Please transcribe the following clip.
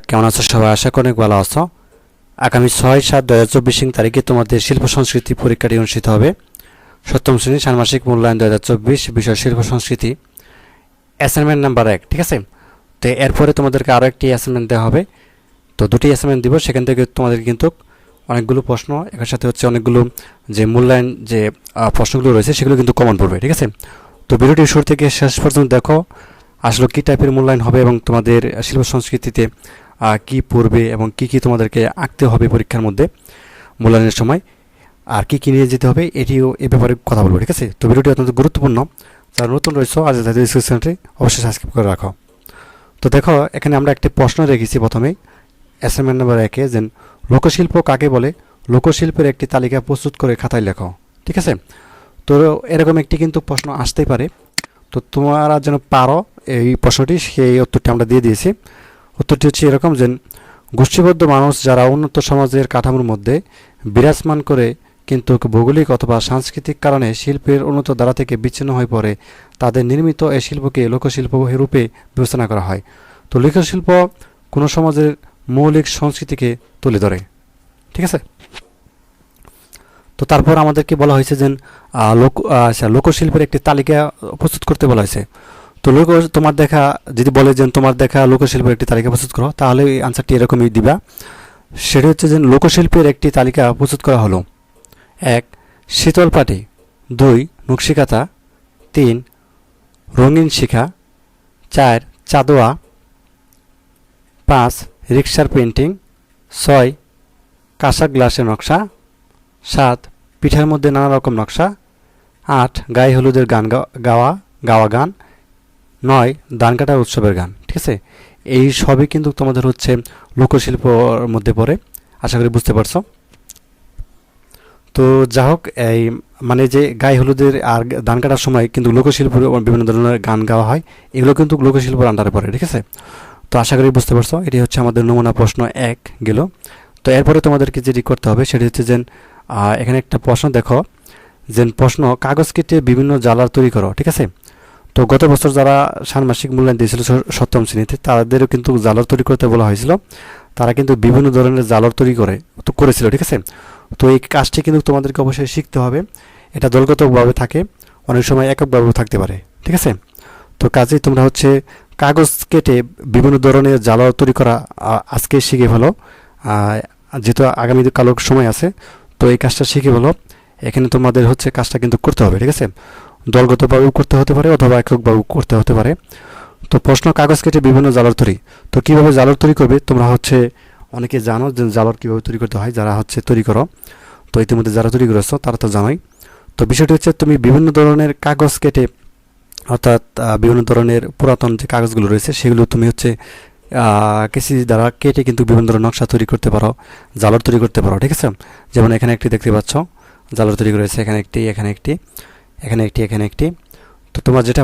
কেমন আছো সবাই? আশা করি অনেক ভালো আছো। আগামী 6/7/2024 তারিখে তোমাদের শিল্প সংস্কৃতি পরীক্ষাটি অনুষ্ঠিত হবে। সপ্তম শ্রেণী ষান্মাসিক মূল্যায়ন 2024, বিষয় শিল্প সংস্কৃতি, অ্যাসাইনমেন্ট নাম্বার 1। ঠিক আছে, তো এরপরে তোমাদেরকে আরও একটি অ্যাসাইনমেন্ট দেওয়া হবে। তো দুটি অ্যাসাইনমেন্ট দিব, সেখান থেকে তোমাদের কিন্তু অনেকগুলো প্রশ্ন, এর সাথে হচ্ছে অনেকগুলো যে মূল্যায়ন যে প্রশ্নগুলো রয়েছে সেগুলো কিন্তু কমন পড়বে। ঠিক আছে, তো ভিডিওটি শুরু থেকে শেষ পর্যন্ত দেখো আসলে কী টাইপের মূল্যায়ন হবে এবং তোমাদের শিল্প সংস্কৃতিতে কি পড়বে এবং কি তোমাদেরকে আঁকতে হবে পরীক্ষার মধ্যে মূল্যায়নের সময়, আর কি নিয়ে যেতে হবে এটিও এ ব্যাপারে কথা বলবো। ঠিক আছে, তো ভিডিওটি অত্যন্ত গুরুত্বপূর্ণ। যারা নতুন রয়েছে আজ তাদের ডিসক্রিপশনটি অবশ্যই সাবস্ক্রাইব করে রাখো। তো দেখো, এখানে আমরা একটি প্রশ্ন রেখেছি প্রথমেই অ্যাসাইনমেন্ট নাম্বার 1-এ, যে লোকশিল্প কাকে বলে? লোকশিল্পের একটি তালিকা প্রস্তুত করে খাতায় লেখো। ঠিক আছে, তো এরকম একটি কিন্তু প্রশ্ন আসতেই পারে। তো তোমরা যেন পারো এই প্রশ্নটি, সেই উত্তরটি আমরা দিয়ে দিয়েছি। উত্তরটি হচ্ছে এরকম, যে গোষ্ঠীবদ্ধ মানুষ যারা উন্নত সমাজের কাঠামোর মধ্যে বিরাজমান করে কিন্তু ভৌগোলিক অথবা সাংস্কৃতিক কারণে শিল্পের উন্নত ধারা থেকে বিচ্ছিন্ন হয়ে পড়ে, তাদের নির্মিত এই শিল্পকে লোকশিল্প রূপে বিবেচনা করা হয়। তো লোকশিল্প কোনো সমাজের মৌলিক সংস্কৃতিকে তুলে ধরে। ঠিক আছে, তো তারপর আমাদেরকে বলা হয়েছে যে লোকশিল্পের একটি তালিকা প্রস্তুত করতে বলা হয়েছে। তো তোমার দেখা যদি বলে যে তোমার দেখা লোকশিল্পের একটি তালিকা প্রস্তুত করো, তাহলে এই আনসারটি এরকমই দিবা। সেটা হচ্ছে যে লোকশিল্পের একটি তালিকা প্রস্তুত করা হলো: 1. শীতল পাটি, 2. নকশিকাঁথা, 3. রঙিন শিখা, 4. চাঁদোয়া, 5. রিক্সার পেন্টিং, 6. কাঁসা গ্লাসের নকশা, 7. পিঠার মধ্যে নানা রকম নকশা, 8. গায়ে হলুদের গান গাওয়া গান, 9. ধান কাটার উৎসবের গান। ঠিক আছে, এই সবই কিন্তু তোমাদের হচ্ছে লোকশিল্পর মধ্যে পড়ে। আশা করি বুঝতে পারছো। তো যা হোক, এই মানে যে গায়ে হলুদের আর ধান কাটার সময় কিন্তু লোকশিল্পের বিভিন্ন ধরনের গান গাওয়া হয়, এগুলো কিন্তু লোকশিল্পের আন্ডারে পড়ে। ঠিক আছে, তো আশা করি বুঝতে পারছো। এটি হচ্ছে আমাদের নমুনা প্রশ্ন 1 গেল। তো এরপরে তোমাদেরকে যেটি করতে হবে সেটি হচ্ছে যে এখানে একটা প্রশ্ন দেখো, যে প্রশ্ন কাগজ কেটে বিভিন্ন জালার তৈরি করো। ঠিক আছে, তো গত বছর যারা ষান্মাসিক মূল্যায়ন দিয়েছিল সপ্তম শ্রেণীতে, তাদেরও কিন্তু জালর তৈরি করতে বলা হয়েছিল। তারা কিন্তু বিভিন্ন ধরনের জালর তৈরি করেছিল। ঠিক আছে, তো এই কাজটি কিন্তু তোমাদেরকে অবশ্যই শিখতে হবে। এটা দলগতভাবে থাকে, অনেক সময় এককভাবেও থাকতে পারে। ঠিক আছে, তো কাজেই তোমরা হচ্ছে কাগজ কেটে বিভিন্ন ধরনের জালর তৈরি করা আজকে শিখে ফেলো, যেহেতু আগামী কালো সময় আছে। তো এই কাজটা শিখে ফেলো। এখানে তোমাদের হচ্ছে কাজটা কিন্তু করতে হবে। ঠিক আছে, দলগতভাবেও করতে হতে পারে অথবা এককভাবেও করতে হতে পারে। তো প্রশ্ন কাগজ কেটে বিভিন্ন জালর তৈরি। তো কীভাবে জালর তৈরি করবে তোমরা হচ্ছে অনেকে জানো যে জালর কীভাবে তৈরি করতে হয়, যারা হচ্ছে তৈরি করো। তো ইতিমধ্যে যারা তৈরি করেছো তারা তো জানোই। তো বিষয়টি হচ্ছে তুমি বিভিন্ন ধরনের কাগজ কেটে, অর্থাৎ বিভিন্ন ধরনের পুরাতন যে কাগজগুলো রয়েছে সেগুলো তুমি হচ্ছে কেসি দ্বারা কেটে কিন্তু বিভিন্ন ধরনের নকশা তৈরি করতে পারো, জালর তৈরি করতে পারো। ঠিক আছে, যেমন এখানে একটি দেখতে পাচ্ছ জালর তৈরি করেছে, এখানে একটি, এখানে একটি, এখানে একটি, এখানে একটি। তো তোমার যেটা